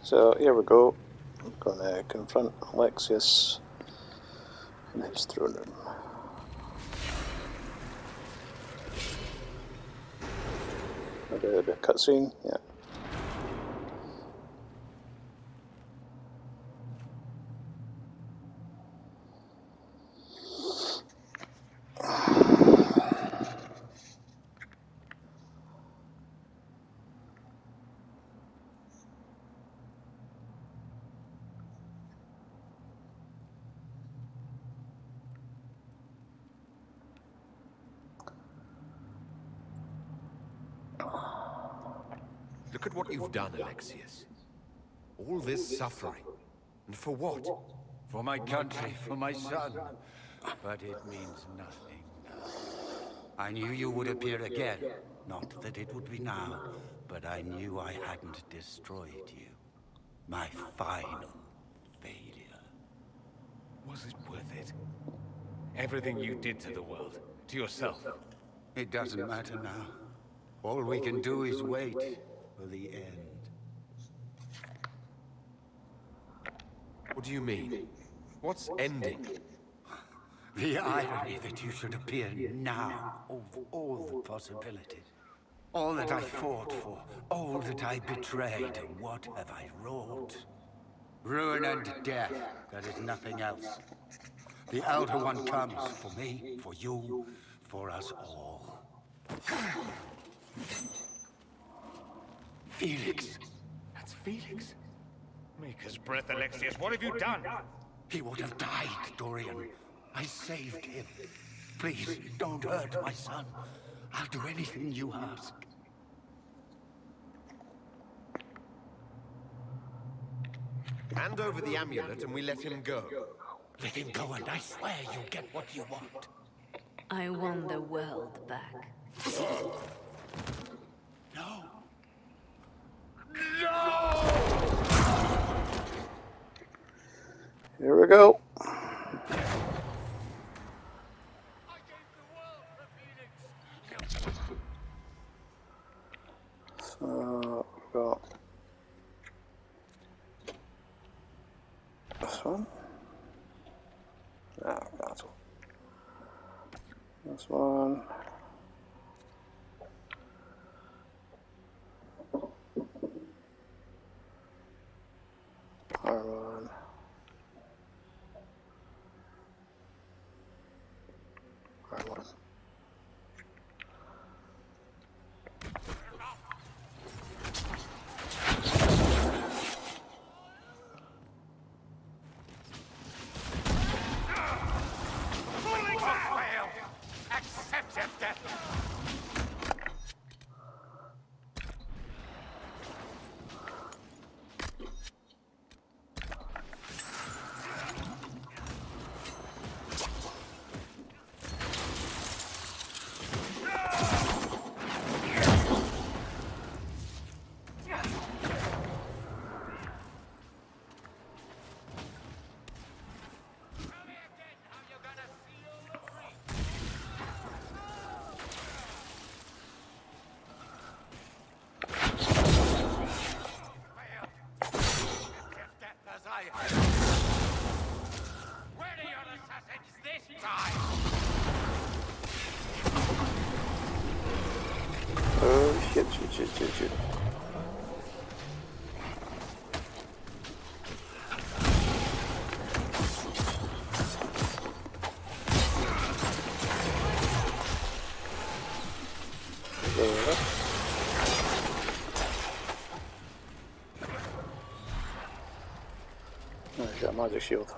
So here we go. I'm gonna confront Alexios in his throne room. The cutscene, yeah. Look at what you've done, Alexios. All this suffering. And for what? For my country, for my son. But it means nothing now. I knew you would appear again. Not that it would be now, but I knew I hadn't destroyed you. My final failure. Was it worth it? Everything you did to the world, to yourself. It doesn't matter now. All we can do is wait for the end. What do you mean? What's ending? The irony that you should appear now of all the possibilities. All that I fought for, all that I betrayed, and what have I wrought? Ruin and death, there is nothing else. The Elder One comes for me, for you, for us all. Felix. That's Felix. Maker's breath, Alexios. What have you done? He would have died, Dorian. I saved him. Please, don't hurt my son. I'll do anything you ask. Hand over the amulet and we let him go. Let him go and I swear you'll get what you want. I want the world back. No. Here we go. So we've got this one. Ah, that's one. This one. Our one. Our one. Oh shit, shit. Oh, he's got a magic shield.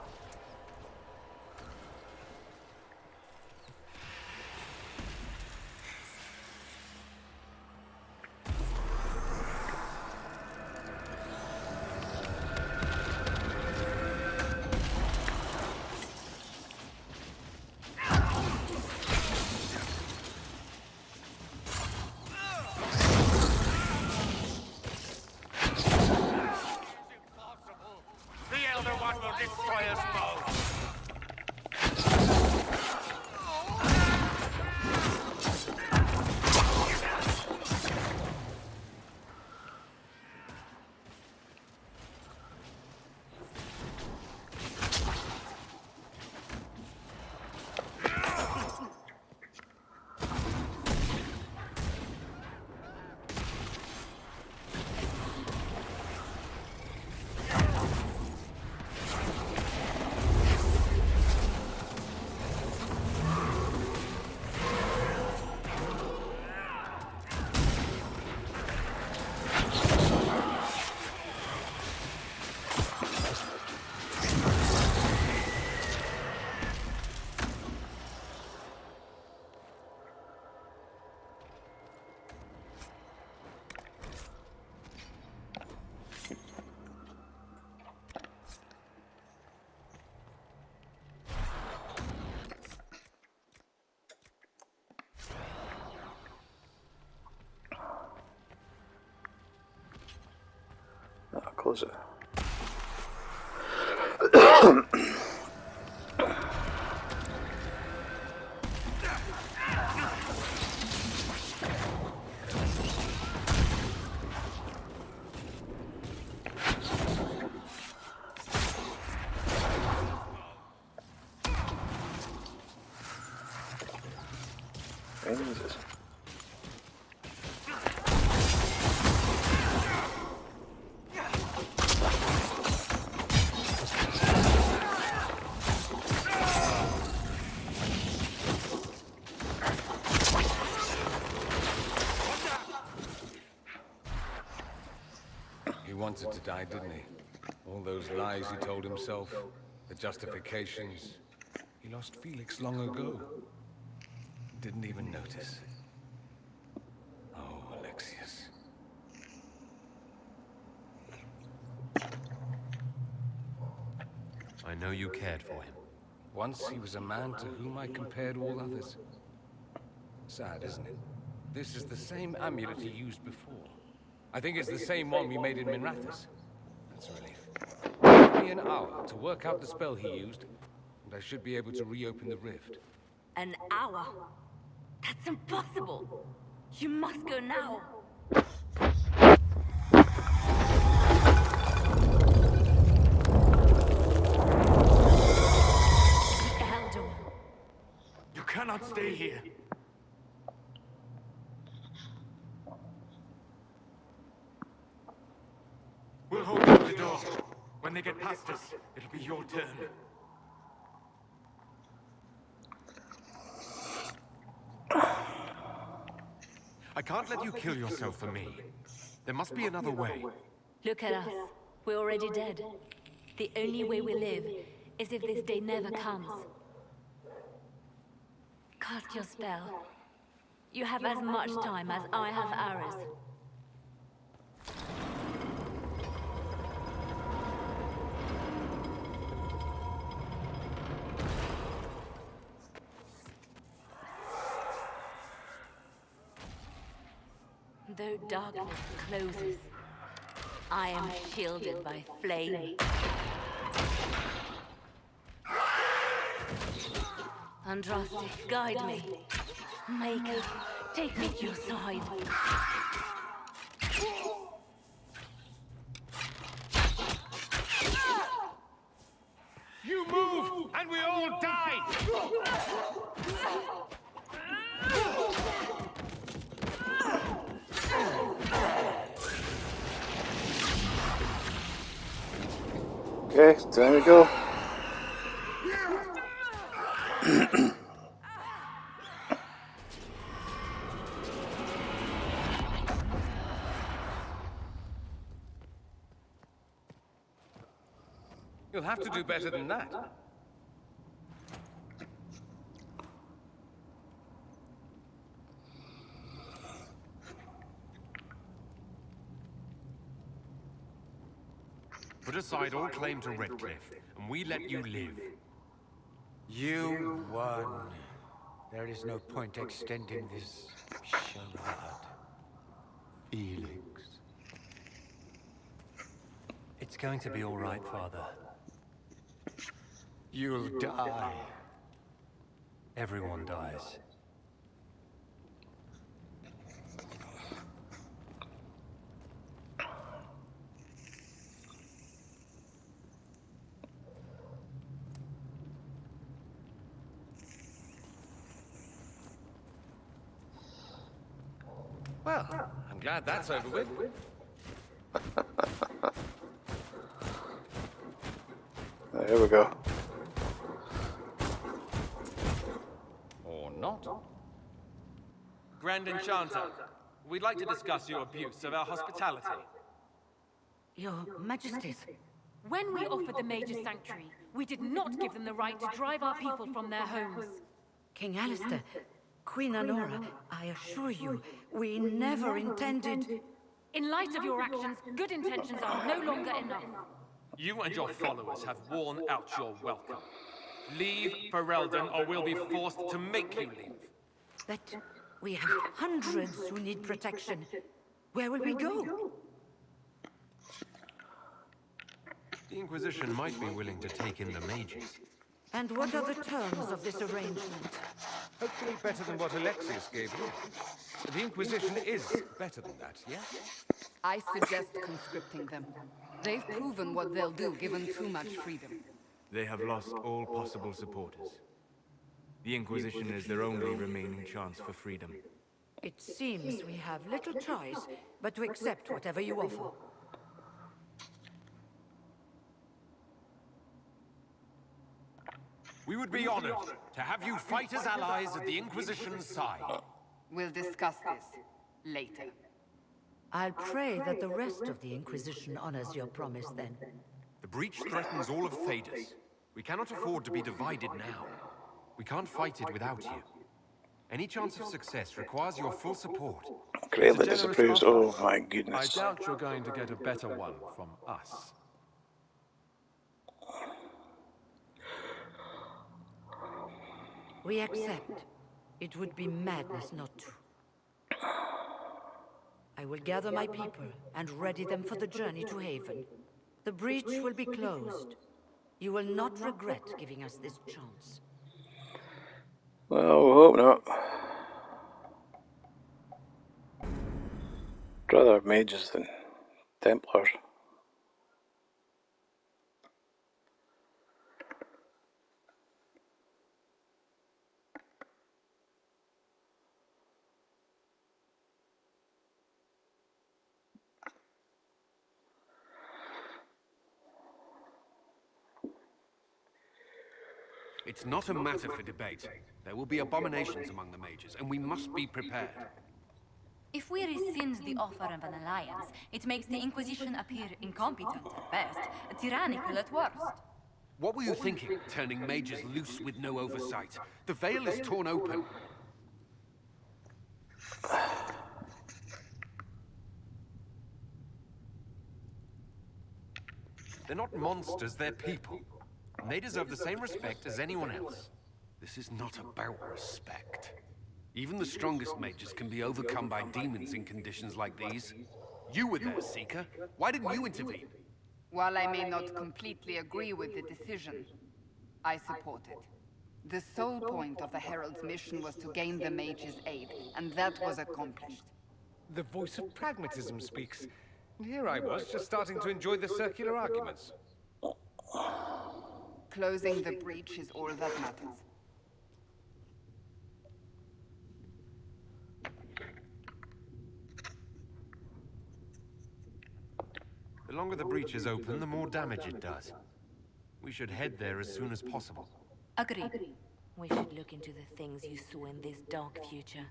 I'll close it. Jesus. He wanted to die, didn't he? All those lies he told himself, the justifications. He lost Felix long ago. Didn't even notice. Oh, Alexios. I know you cared for him. Once he was a man to whom I compared all others. Sad, isn't it? This is the same amulet he used before. I think it's the same one we made in Minrathous. That's a relief. Give me an hour to work out the spell he used, and I should be able to reopen the rift. An hour? That's impossible. You must go now. The Elder One. You cannot stay here. We'll hold up the door. When they get past us, it'll be your turn. I can't let you kill yourself for me. There must be another way. Look at us. We're already dead. The only way we live is if this day never comes. Cast your spell. You have as much time as I have hours. Though darkness closes, I am shielded by flame. Andraste, guide me. Maker, take me to your side. You move, and we all die! Okay, time to go. You'll have to do better than that. Put aside all claim to Redcliffe, and we let you live. You won. There is no point extending this charade. Felix. It's going to be all right, Father. You'll die. Everyone dies. Well, I'm glad that's over with. There we go. Or not. Grand Enchanter, we'd like to discuss your abuse of our hospitality. Your Majesties. When we offered the Mage's Sanctuary, we did not give them the right to drive our people from their homes. King Alistair, Queen Anora, I assure you, we never intended... In light of your actions, good intentions are no longer enough. You and your followers have worn out your welcome. Leave Ferelden, or we'll be forced to make you leave. But we have hundreds who need protection. Where will we go? The Inquisition might be willing to take in the mages. And what are the terms of this arrangement? Hopefully better than what Alexios gave you. The Inquisition is better than that, yes? I suggest conscripting them. They've proven what they'll do given too much freedom. They have lost all possible supporters. The Inquisition is their only remaining chance for freedom. It seems we have little choice but to accept whatever you offer. We would be honored to have you fight as allies at the Inquisition's side. We'll discuss this later. I'll pray that the rest of the Inquisition honors your promise then. The breach threatens all of Thedas. We cannot afford to be divided now. We can't fight it without you. Any chance of success requires your full support. Greatly disapproved. Oh my goodness. I doubt you're going to get a better one from us. We accept. It would be madness not to. I will gather my people and ready them for the journey to Haven. The breach will be closed. You will not regret giving us this chance. Well, we hope not. I'd rather have mages than Templars. It's not a matter for debate. There will be abominations among the mages, and we must be prepared. If we rescind the offer of an alliance, it makes the Inquisition appear incompetent at best, tyrannical at worst. What were you thinking, turning mages loose with no oversight? The veil is torn open. They're not monsters, they're people. And they deserve the same respect as anyone else. This is not about respect. Even the strongest mages can be overcome by demons in conditions like these. You were there, Seeker. Why didn't you intervene? While I may not completely agree with the decision, I support it. The sole point of the Herald's mission was to gain the mage's aid, and that was accomplished. The voice of pragmatism speaks. And here I was, just starting to enjoy the circular arguments. Closing the breach is all that matters. The longer the breach is open, the more damage it does. We should head there as soon as possible. Agreed. We should look into the things you saw in this dark future.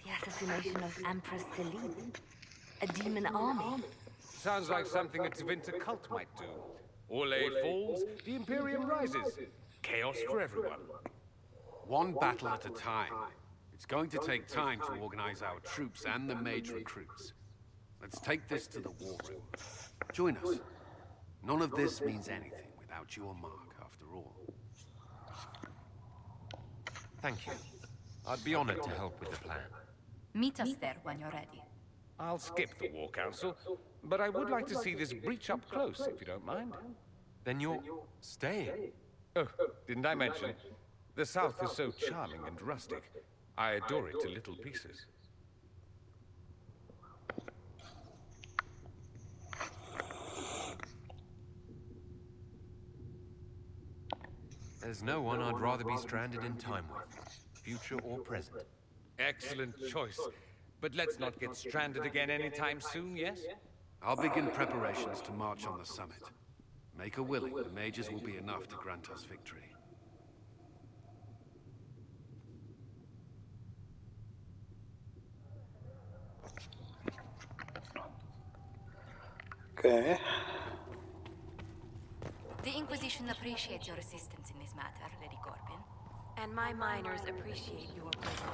The assassination of Empress Celine. A demon army. Sounds like something a Tevinter cult might do. Orlais falls, the Imperium rises. Chaos for everyone. One battle at a time. It's going to take time to organize our troops and the mage recruits. Let's take this to the war room. Join us. None of this means anything without your mark, after all. Thank you. I'd be honored to help with the plan. Meet us there when you're ready. I'll skip the War Council, but I would like to see this breach up close, if you don't mind. Then you're staying? Oh, didn't I mention? The South is so charming and rustic. I adore it to little pieces. There's no one I'd rather be stranded in time with, future or present. Excellent choice. But let's not get stranded again anytime soon, yes? I'll begin preparations to march on the summit. Make a willing, the mages will be enough to grant us victory. Okay. The Inquisition appreciates your assistance in this matter, Lady Corbin. And my miners appreciate your presence.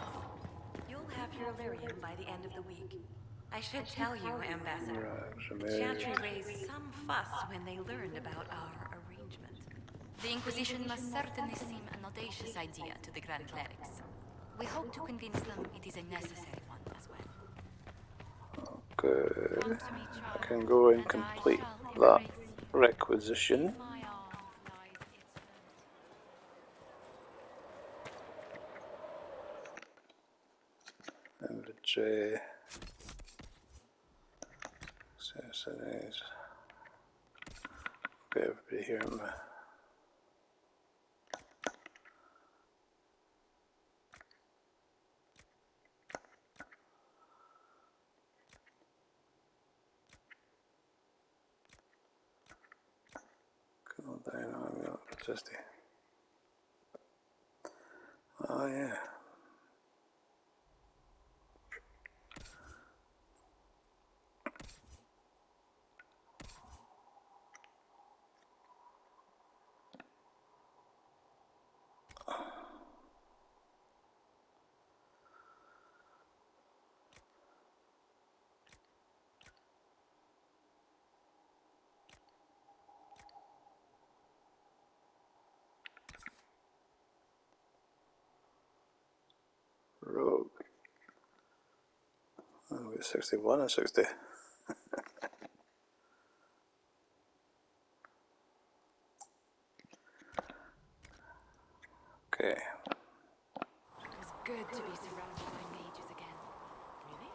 You'll have your lyrium by the end of the week. I should tell you, Ambassador, the Chantry raised some fuss when they learned about our arrangement. The Inquisition must certainly seem an audacious idea to the Grand Clerics. We hope to convince them it is a necessary one as well. Good. I can go and complete that. requisition. Inventory. Accessories. Okay, everybody here. Cool down on the electricity. Oh yeah. Rogue. Oh, we're 61 and 60. Okay. It was good to be surrounded by mages again. Really?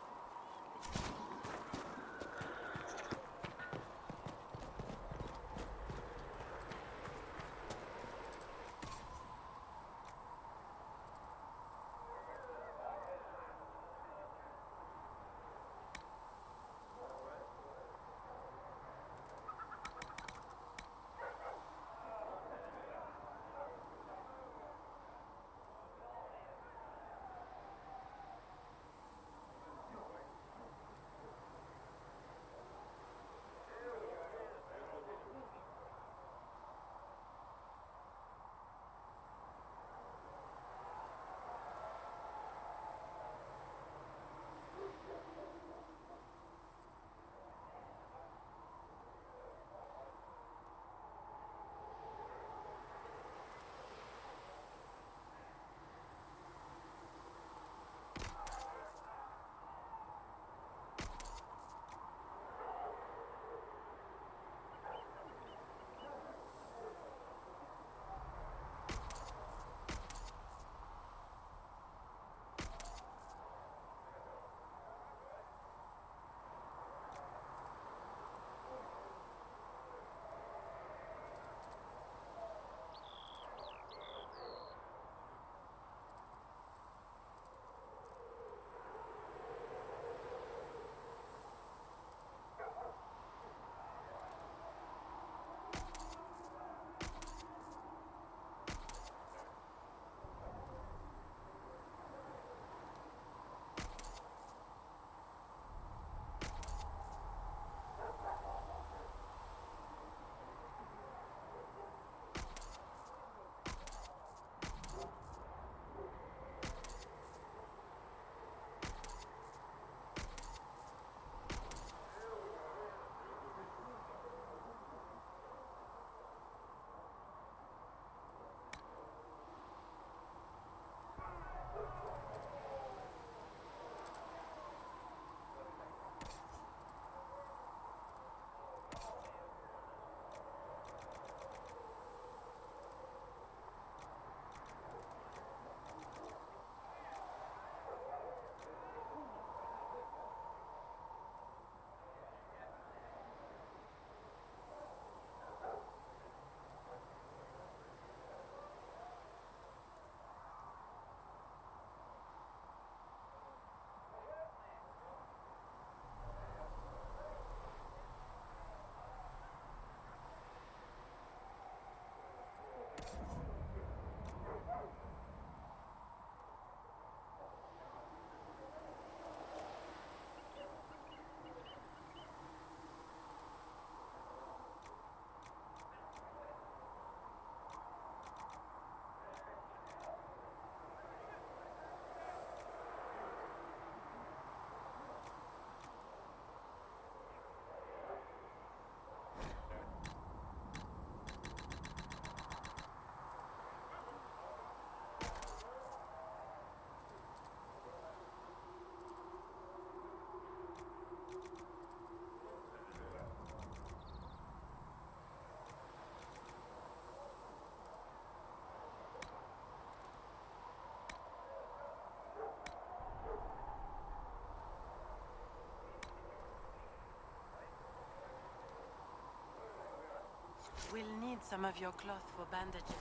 We'll need some of your cloth for bandages.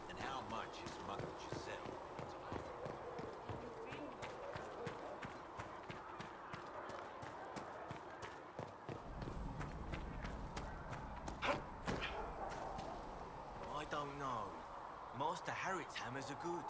And how much is Mother Giselle? I don't know. Master Harriet's hammers are good.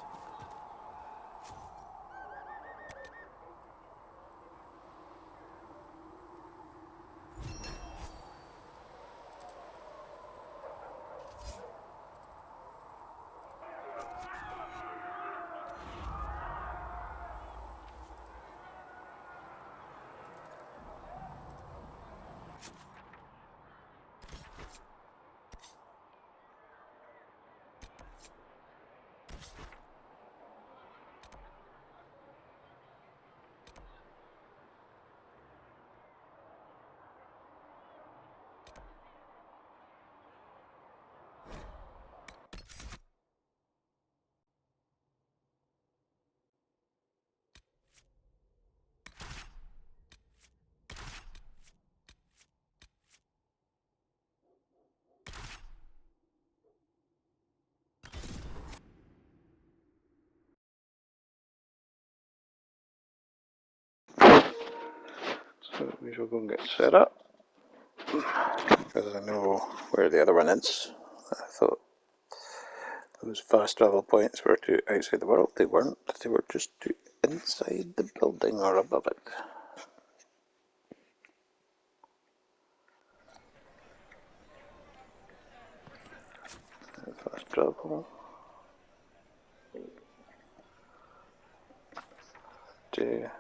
So we shall go and get Sara, because I know where the other one is. I thought those fast travel points were to outside the world. They weren't. They were just to inside the building or above it. Fast travel. To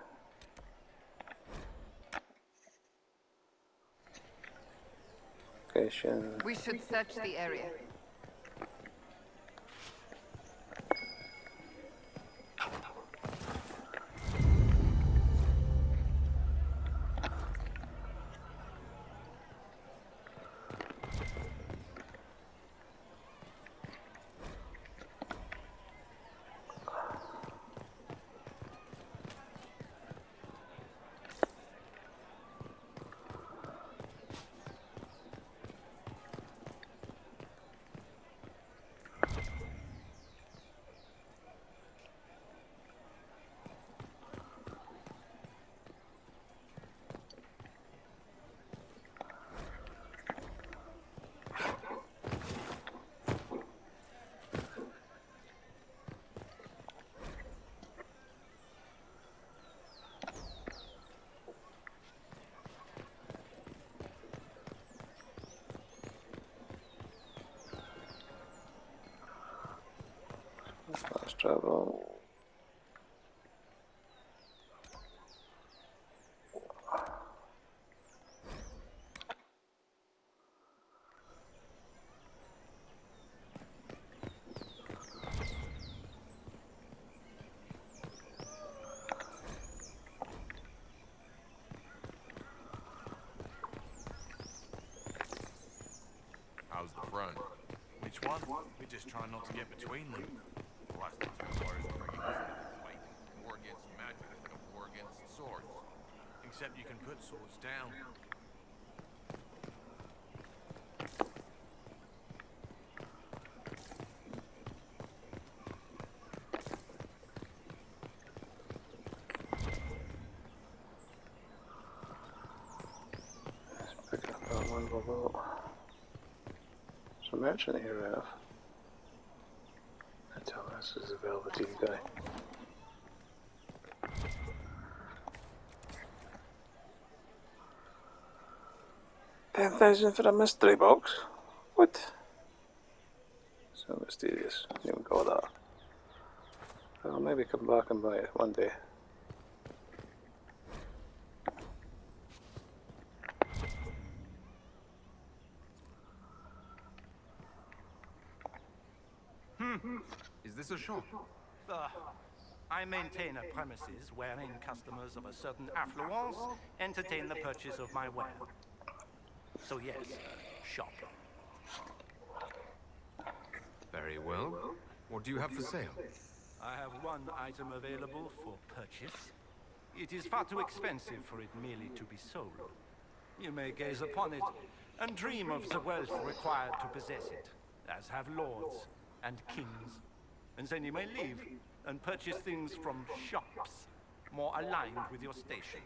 location. We should search the area. Fast travel. How's the front? Which one? We just try not to get between them. Last time wars were fight. War against magic instead of war against swords. Except you can put swords down. Picking up that one below. Some merchant here we have. I tell this is a velveteen guy. 10,000 for a mystery box? What? So mysterious. Didn't even got that. I'll maybe come back and buy it one day. Is this a shop? I maintain a premises wherein customers of a certain affluence entertain the purchase of my ware. So yes, shop. Very well. What do you have for sale? I have one item available for purchase. It is far too expensive for it merely to be sold. You may gaze upon it, and dream of the wealth required to possess it, as have lords and kings. And then you may leave and purchase things from shops more aligned with your station.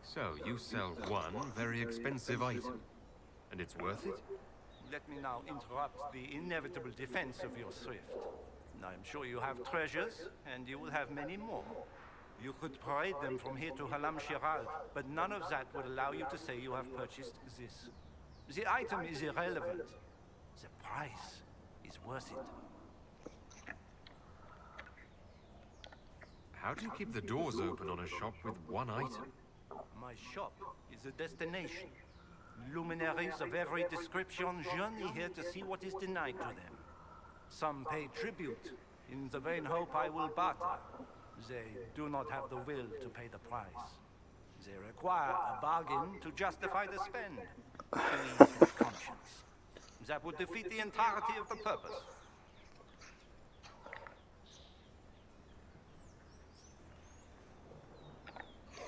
So, you sell one very expensive item, and it's worth it? Let me now interrupt the inevitable defense of your thrift. I'm sure you have treasures, and you will have many more. You could parade them from here to Halam Shiral, but none of that would allow you to say you have purchased this. The item is irrelevant. The price is worth it. How do you keep the doors open on a shop with one item? My shop is a destination. Luminaries of every description journey here to see what is denied to them. Some pay tribute, in the vain hope I will barter. They do not have the will to pay the price. They require a bargain to justify the spend. To ease my conscience. That would defeat the entirety of the purpose.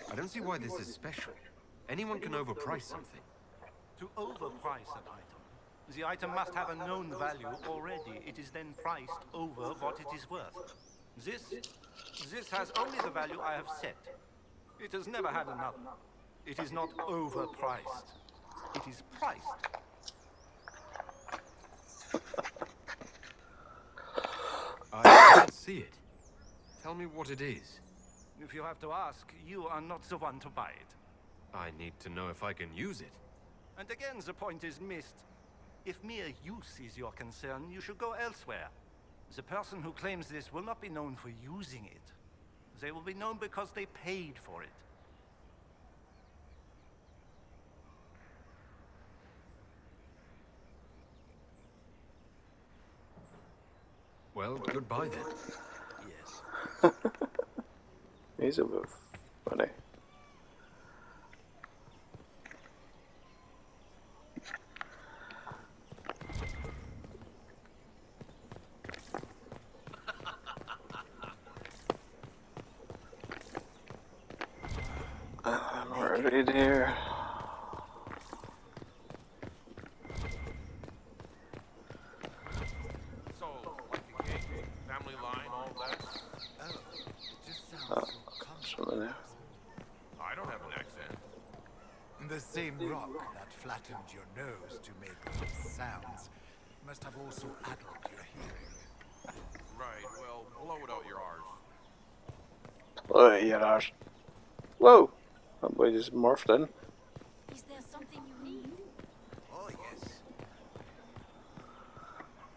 I don't see why this is special. Anyone can overprice something. To overprice an item, the item must have a known value already. It is then priced over what it is worth. This has only the value I have set. It has never had another. It is not overpriced. It is priced. I can't see it. Tell me what it is. If you have to ask, you are not the one to buy it. I need to know if I can use it. And again, the point is missed. If mere use is your concern, you should go elsewhere. The person who claims this will not be known for using it. They will be known because they paid for it. Well, goodbye then. Yes. He's a bit funny. I'm already there. So, like the king, family line, all that? Oh, it just sounds so Someone there. I don't have an accent. The same rock that flattened your nose to make those sounds must have also addled your hearing. Right, well, blow it out your arse. Oh, your arse. Whoa! That boy just morphed in. Is there something you need? Oh, yes.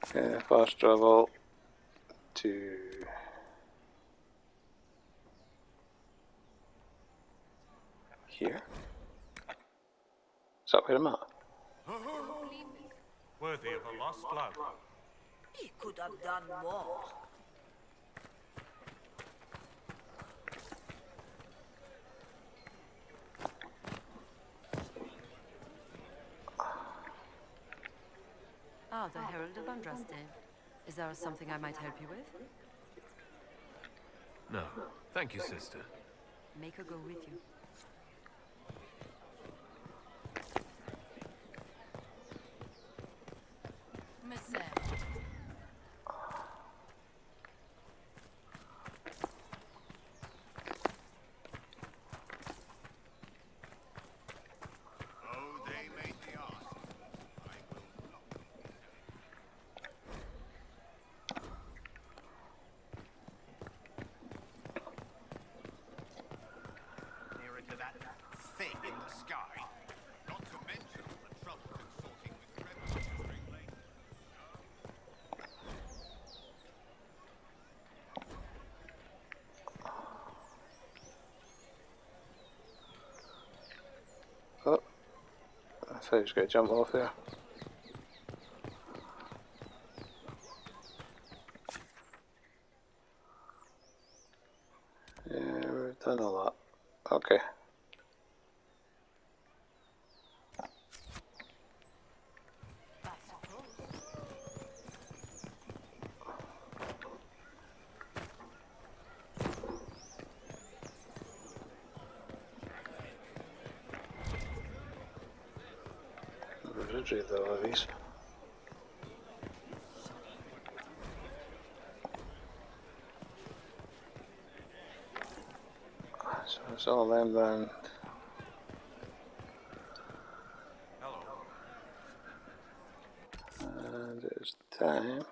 Okay, fast travel to here. Is that where I'm at? Worthy of a lost love. He could have done more. Ah, the Herald of Andraste. Is there something I might help you with? No. Thank you, sister. Make her go with you. Nearer to that thing in the sky. Not to mention all the trouble consorting with rebels. Oh, I thought he was going to jump off there. Yeah, we've done a lot. Okay. trade the levies. So it's all them then. And it's time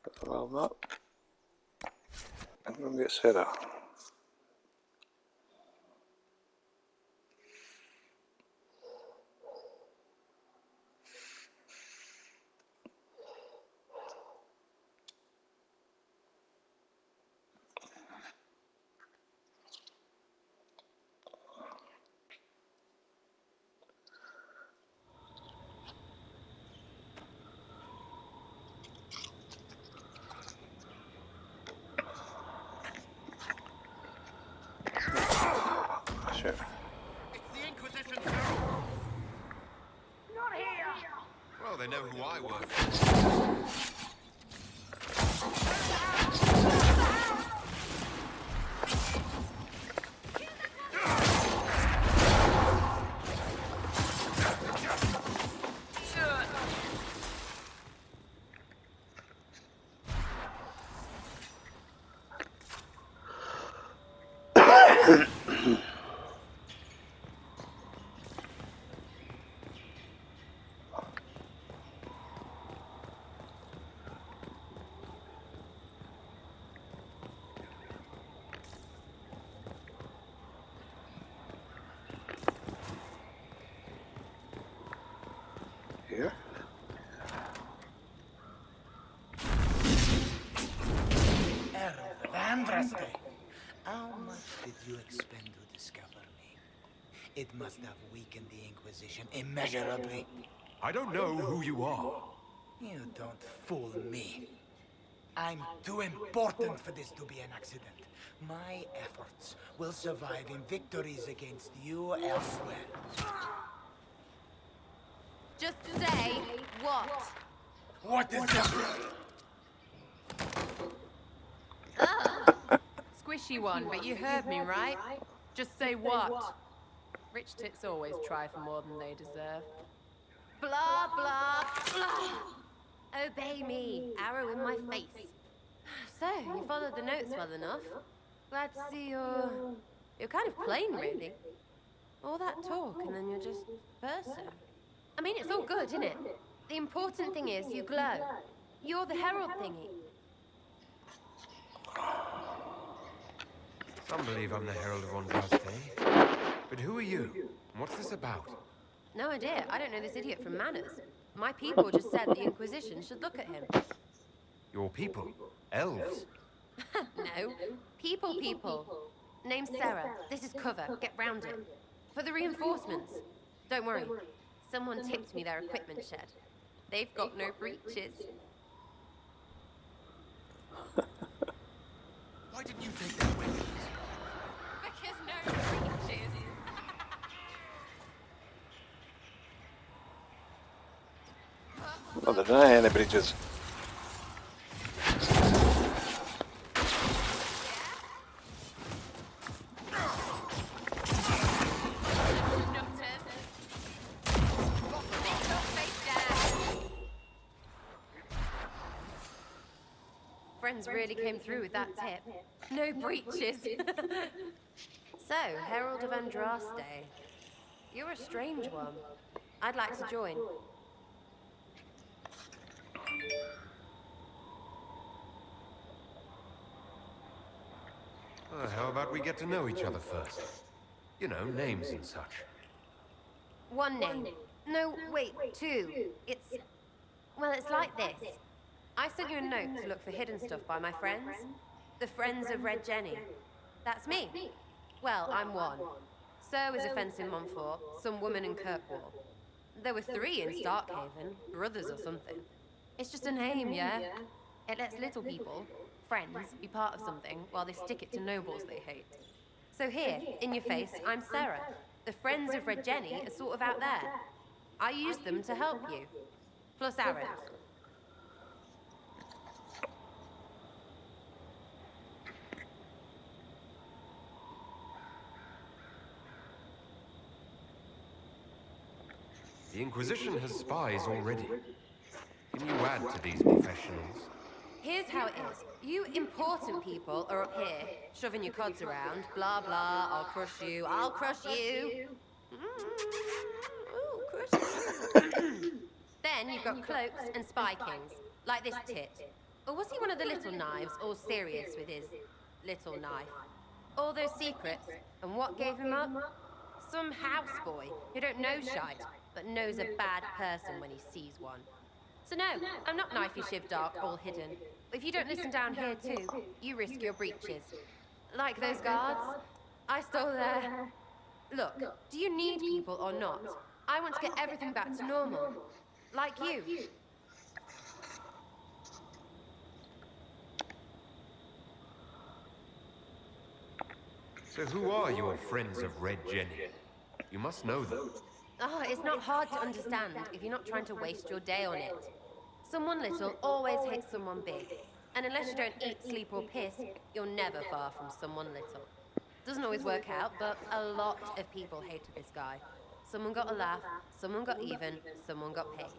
for the world map. I'm going to get Sara. Sure. It's the Inquisition's herald. Not here! Well, they know who I work for. Here. Andraste, how much did you expend to discover me? It must have weakened the Inquisition immeasurably. I don't know who you are. You don't fool me. I'm too important for this to be an accident. My efforts will survive in victories against you elsewhere. Just say what? What is this? Squishy one, but you heard me, right? Just say what? Rich tits always try for more than they deserve. Blah, blah, blah. Obey me. Arrow in my face. So, you followed the notes well enough. Glad to see you're kind of plain, really. All that talk, and then you're just person. I mean, it's all good, isn't it? The important thing is you glow. You're the herald thingy. Some believe I'm the Herald of Andraste. But who are you? What's this about? No idea. I don't know this idiot from Manners. My people just said the Inquisition should look at him. Your people? Elves? No. People. Name's Sara. This is cover. Get round it. For the reinforcements. Don't worry. Someone tipped me their equipment shed. They've got no breaches. Why didn't you take their weapons? Because no breaches. Well, there aren't any bridges. Friends really came through with that tip. No breaches. So, Herald of Andraste. You're a strange one. I'd like to join. How about we get to know each other first? You know, names and such. One name. No, wait, two. Well, it's like this. I sent you a note to look for hidden stuff by my friends. The Friends of Red Jenny. That's me. Well, I'm one. So is a fence in Montfort, some woman in Kirkwall. There were 3 in Starkhaven, brothers or something. It's just a name, yeah? It lets little people, friends, be part of something while they stick it to nobles they hate. So here, in your face, I'm Sara. The Friends of Red Jenny are sort of out there. I used them to help you. Plus arrows. The Inquisition has spies already. Can you add to these professionals? Here's how it is. You important people are up here, shoving your cods around. Blah, blah, I'll crush you, I'll crush you. Ooh, crush you. Then you've got cloaks and spy kings, like this tit. Or was he one of the little knives, all serious with his little knife? All those secrets, and what gave him up? Some houseboy who don't know shite, but knows a bad person when he sees one. So no, I'm not knifey shiv dark, all hidden. But if you don't listen down here too, you risk your breeches. Like those guards, I stole their... Look, do you need people or not? I want to get everything back to normal. Like you. So who are your friends of Red Jenny? You must know them. Oh, it's not hard to understand if you're not trying to waste your day on it. Someone little always hates someone big. And unless you don't eat, sleep, or piss, you're never far from someone little. Doesn't always work out, but a lot of people hated this guy. Someone got a laugh, someone got even, someone got paid.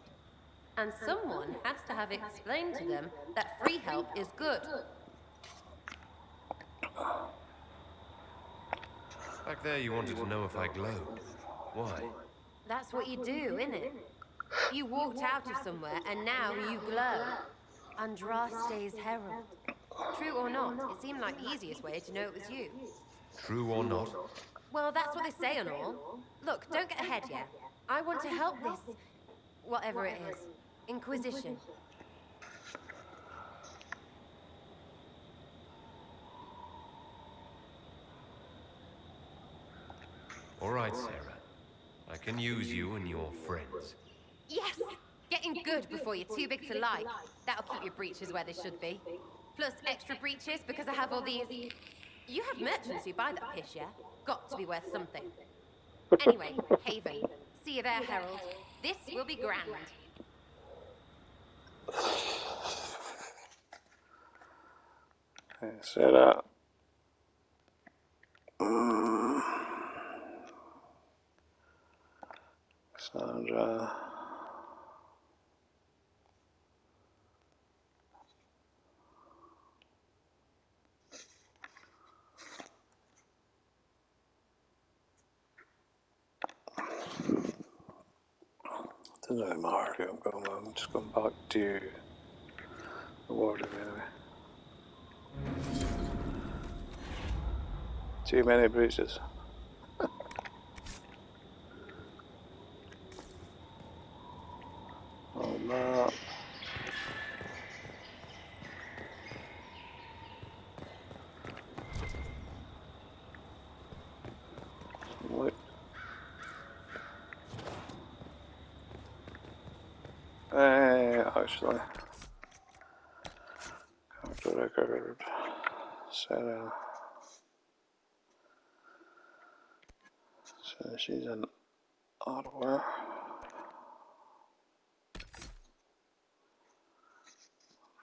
And someone has to have explained to them that free help is good. Back there you wanted to know if I glowed. Why? That's what you do, innit? You walked out of somewhere and now you glow. Andraste's herald. True or not, it seemed like the easiest way to know it was you. True or not? Well, that's what they say and all. Look, don't get ahead yet. I want to help this... whatever it is. Inquisition. All right, Sarah. I can use you and your friends. Yes! Getting good before you're too big to like. That'll keep your breeches where they should be. Plus extra breeches because I have all these... You have merchants who buy that piss, yeah? Got to be worth something. Anyway, Haven. See you there, Herald. This will be grand. Sara. Sandra. Doesn't matter who I'm going with. I'm just going back to the wardrobe anyway. Too many breaches. Oh no. What? Actually. Character record. Sara. So she's in Ottawa.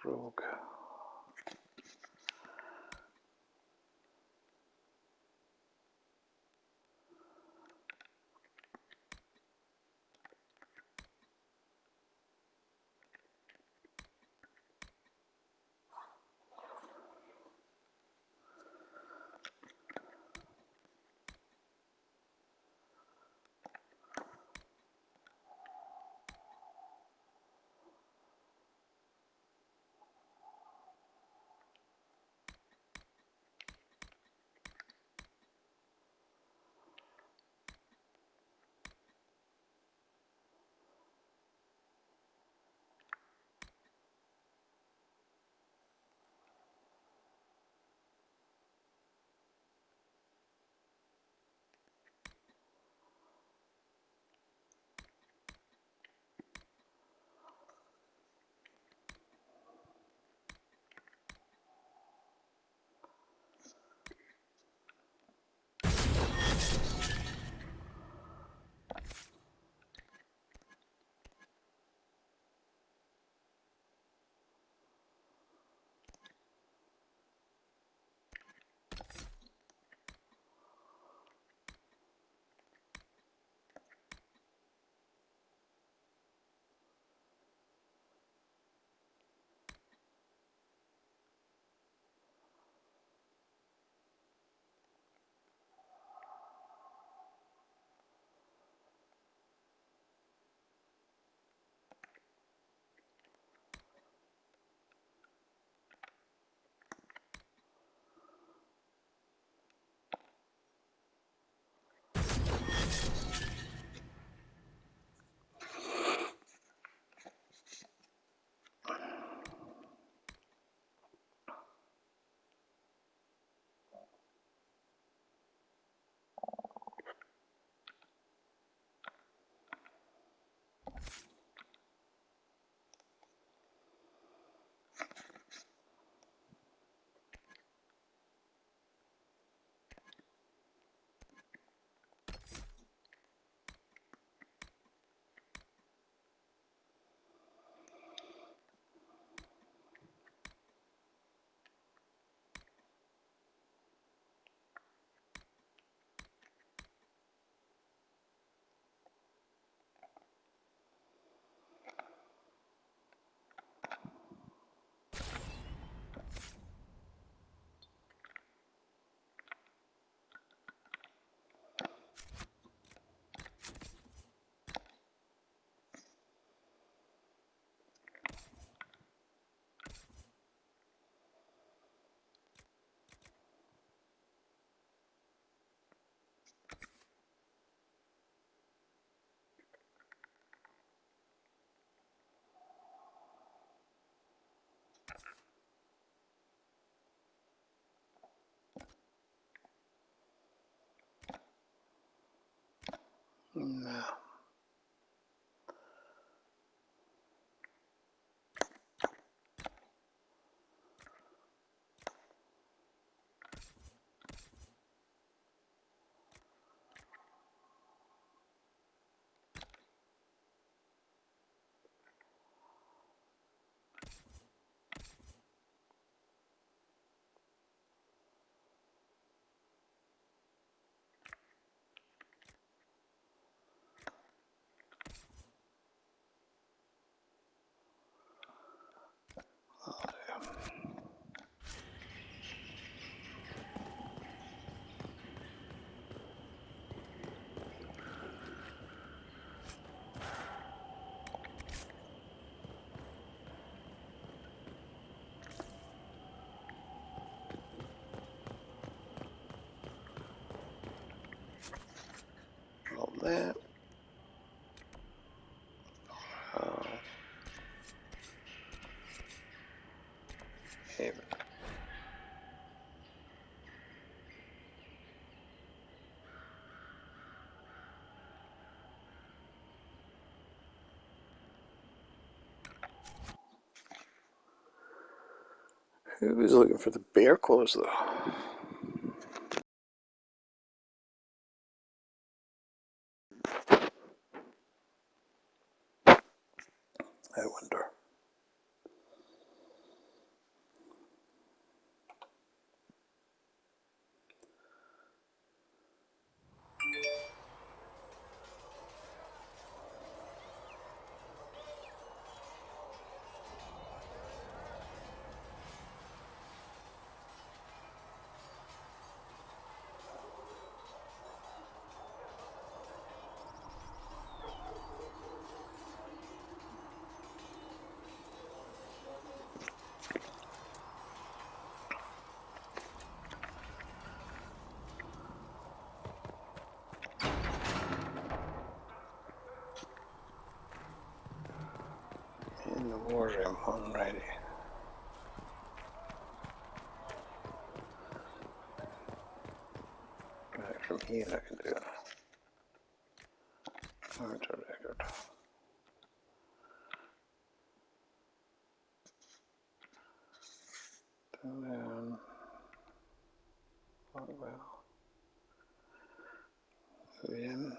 Rogue. No. All that. Haven. Who was looking for the bear claws though? I wonder. In the war room, alrighty. Right, from here I can do it. Monitor record. Down. Oh well. In.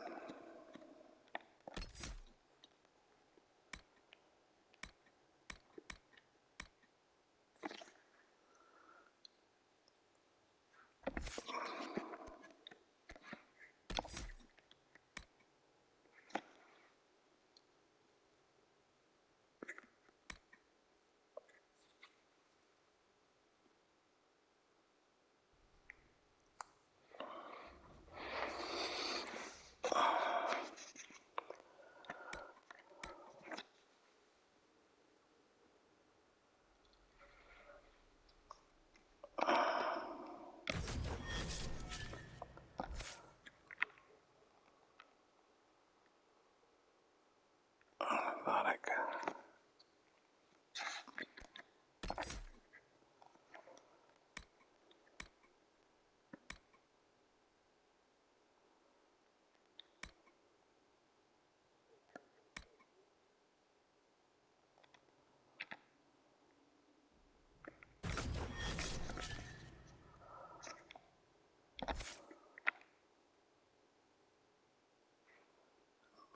Automatic.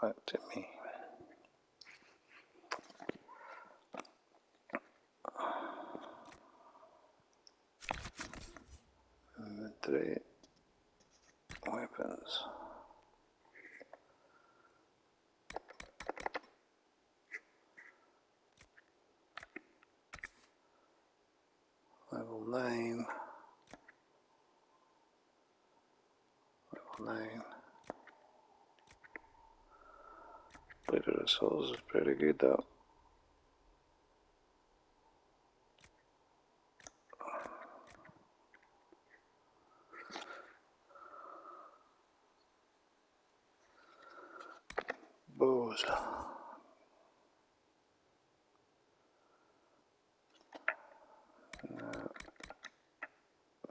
Back to me. Inventory. Weapons. Level 9. Level 9. Plated of Souls is pretty good though. Bows. No.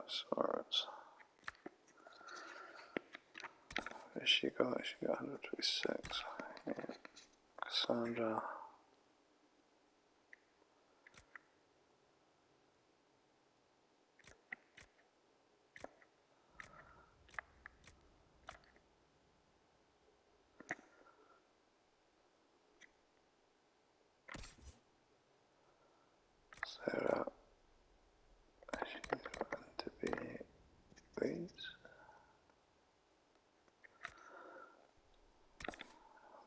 Swords. has she got? She got 126. Yeah. Cassandra. Sara. She's going to be Weeds.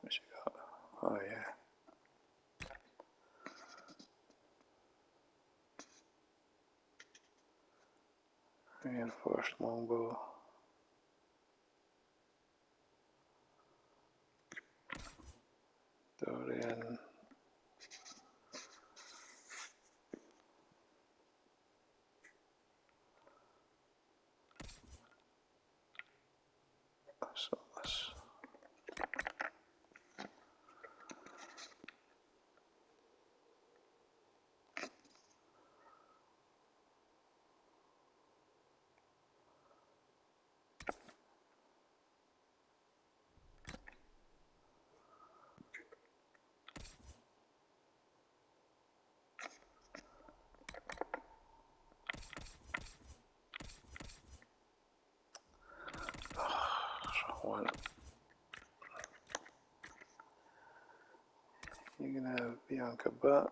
What's she got? Oh yeah. Reinforced longbow. Dorian. So let's one. You can have Bianca back.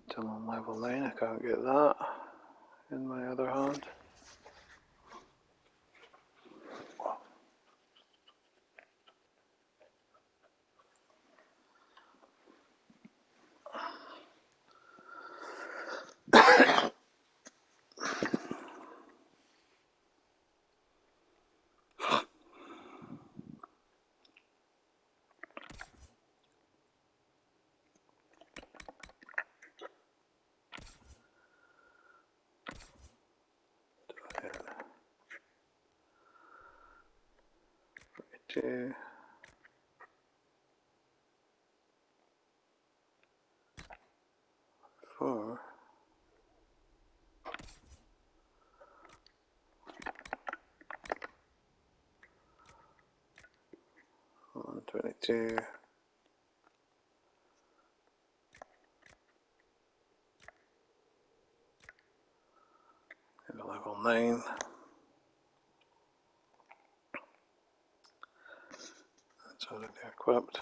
Till I'm level 9, I can't get that in my other hand. Two. 4. 122. And a level 9. That's already equipped.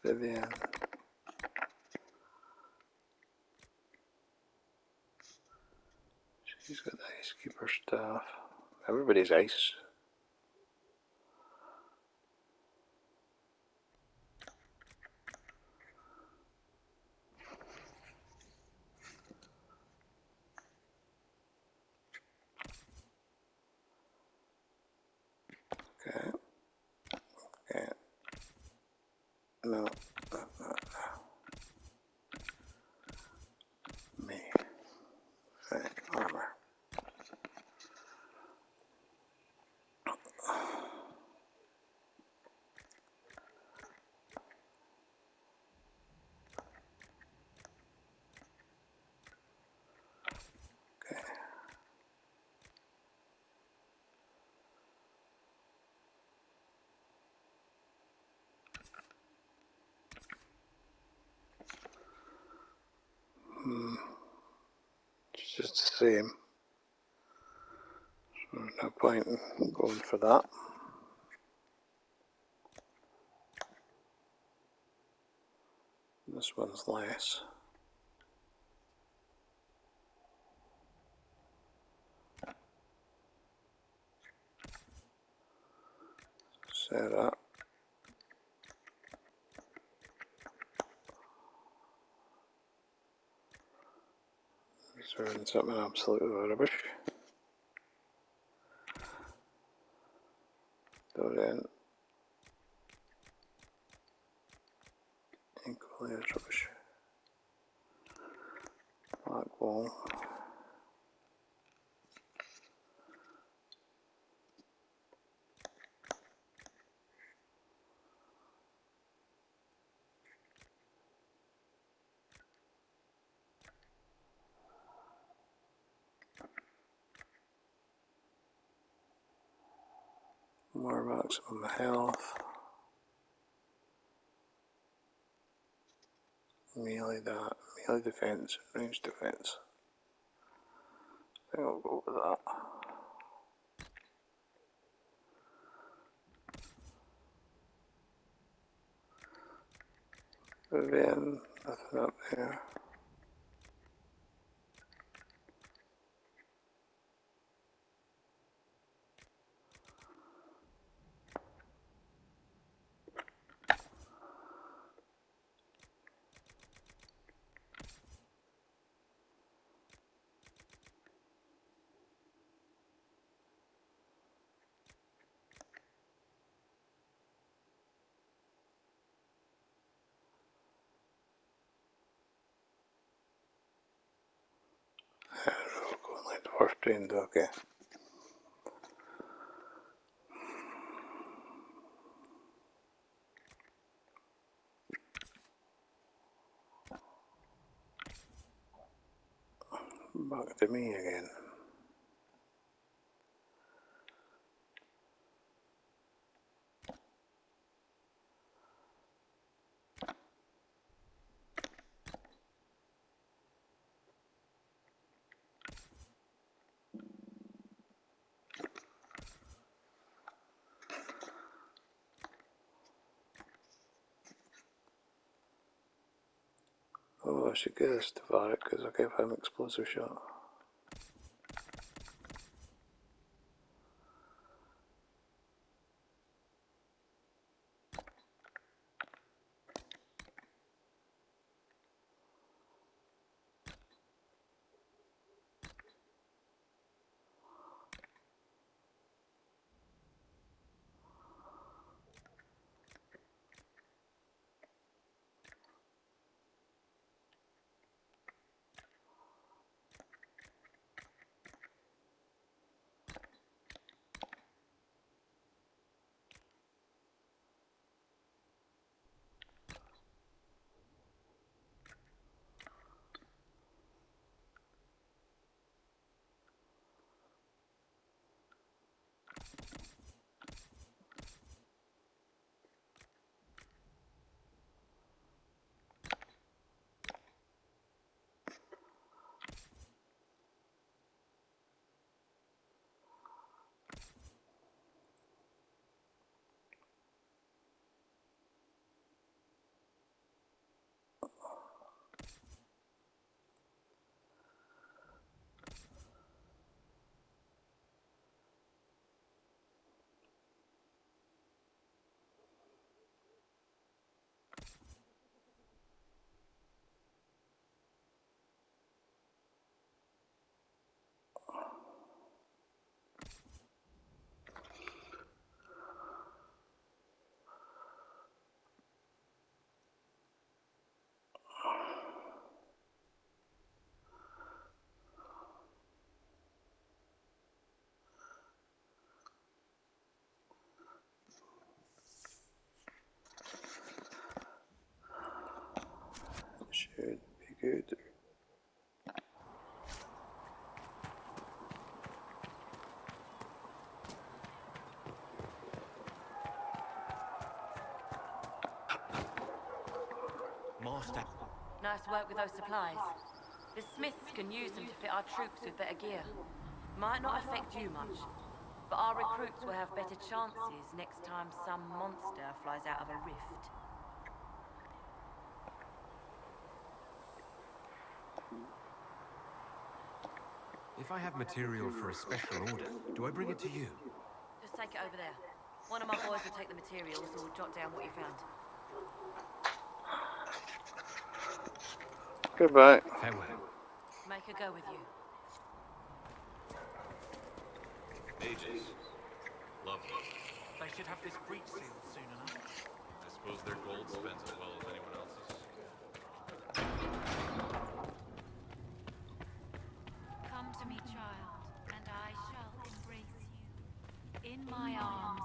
Vivian. She's got the Ice Keeper staff. Everybody's ice. Okay. Okay. No. Me. Right. Armor. Okay. It's just the same. So there's no point in going for that. This one's less. Sara. Throwing something absolutely rubbish. Dorian. Equally as rubbish. Black wall. More maximum health. Melee that. Melee defense. Range defense. I think I'll go with that. Vivian, nothing up there. Going like the first trained, okay. Back to me again. Oh, I should get this to Varric because I gave him explosive shot. Should be good. Master. Nice work with those supplies. The smiths can use them to fit our troops with better gear. Might not affect you much, but our recruits will have better chances next time some monster flies out of a rift. If I have material for a special order, do I bring it to you? Just take it over there. One of my boys will take the materials or jot down what you found. Goodbye. Farewell. Make her go with you. Mages. Lovely. They should have this breach sealed soon enough. I suppose their gold spends as well as anyone else's. Come to me, child, and I shall embrace you. In my arms.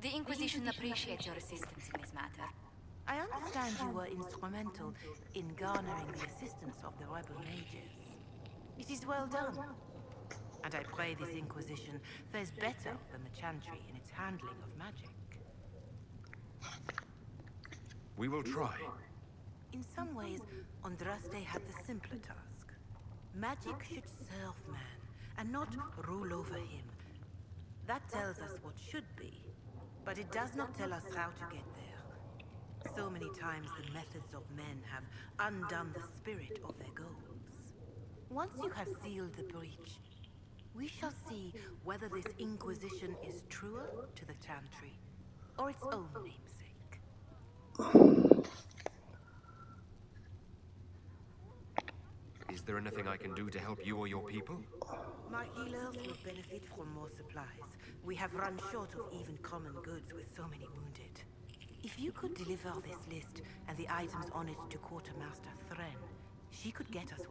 The Inquisition appreciates your assistance in this matter. I understand you were instrumental in garnering the assistance of the rebel mages. It is well done. And I pray this Inquisition fares better than the Chantry in its handling of magic. We will try. In some ways, Andraste had the simpler task. Magic should serve man, and not rule over him. That tells us what should be, but it does not tell us how to get there. So many times the methods of men have undone the spirit of their goals. Once you have sealed the breach, we shall see whether this Inquisition is truer to the Chantry, or its own namesake. Is there anything I can do to help you or your people? My healers will benefit from more supplies. We have run short of even common goods with so many wounded. If you could deliver this list and the items on it to Quartermaster Thren, she could get us what